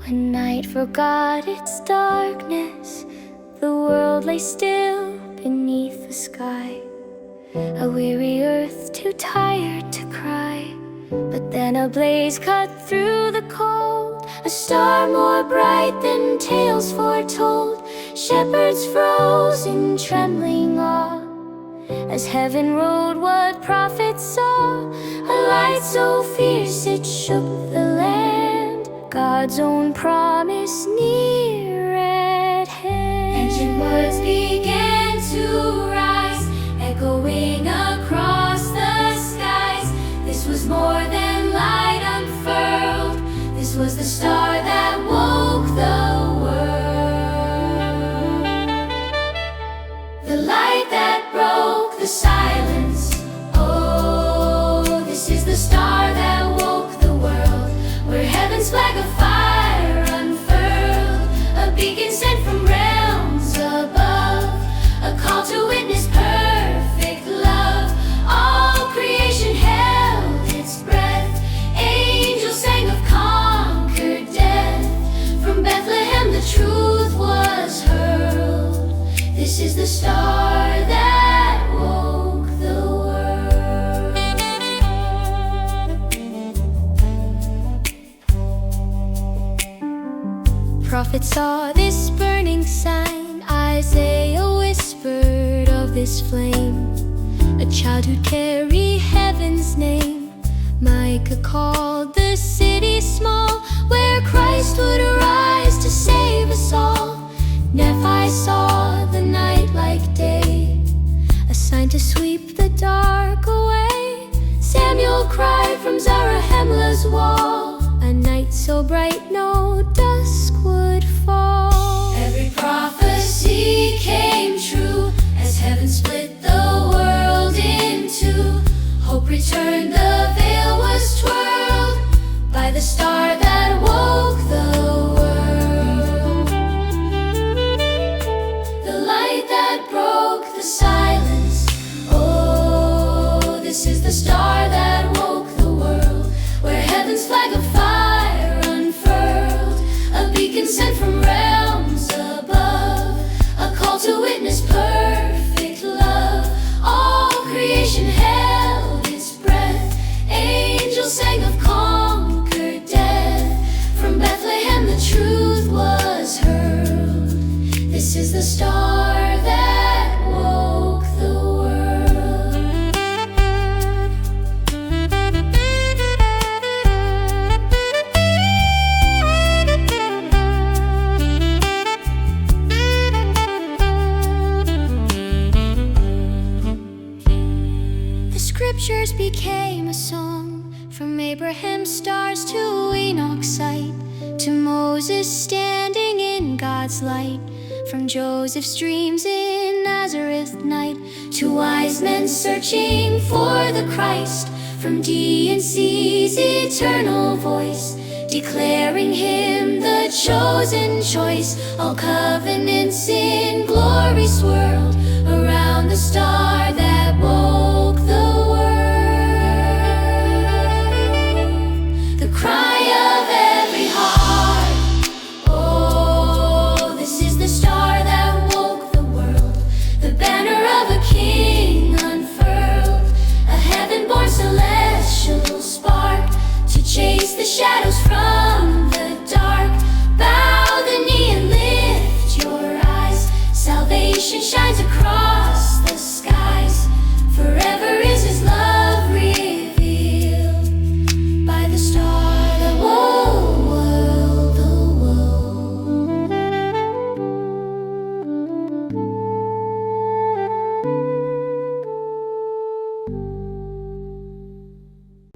When night forgot its darkness, the world lay still beneath the sky, a weary earth too tired to cry. But then a blaze cut through the cold, a star more bright than tales foretold. Shepherds froze in trembling awe, as heaven rode what prophets saw. A light so fierce it shook the land, God's own promise near at hand. Ancient words began to rise, echoing across the skies. This was more than light unfurled, this was the star that woke the world. The light that broke the silence. Oh, this is the star that woke the world, where heaven's flag of fire unfurled, a beacon sent from realms above, a call to witness perfect love. All creation held its breath, angels sang of conquered death. From Bethlehem the truth was hurled, this is the star that woke the world. Prophets saw this burning sign, Isaiah whispered of this flame, a child who'd carry heaven's name. Micah called the city small, where Christ would arise to save us all. Nephi saw the night like day, a sign to sweep the dark away. Samuel cried from Zarahemla's wall, a night so bright no dusk would fall. Every prophecy came true, as heaven split the world in two. Hope returned, the veil was twirled by the star that woke the world. The light that broke the silence. Oh, this is the star that woke the world, where heaven's flag of fire unfurled, a beacon sent from realms above, a call to witness perfect love. All creation held its breath, angels sang of conquered death. From Bethlehem the truth was hurled, this is the star that woke the world. The scriptures became a song, from Abraham's stars to Enoch's sight, to Moses standing in God's light, from Joseph's dreams in Nazareth night, to wise men searching for the Christ, from D&C's eternal voice, declaring him the chosen choice. All covenants in glory swirled around the star that woke the world. The cry of every heart. Oh, this is the star that woke the world, the banner of a king unfurled, a heaven-born celestial spark, to chase the shadows from the dark. Bow the knee and lift your eyes, salvation shines across the sky.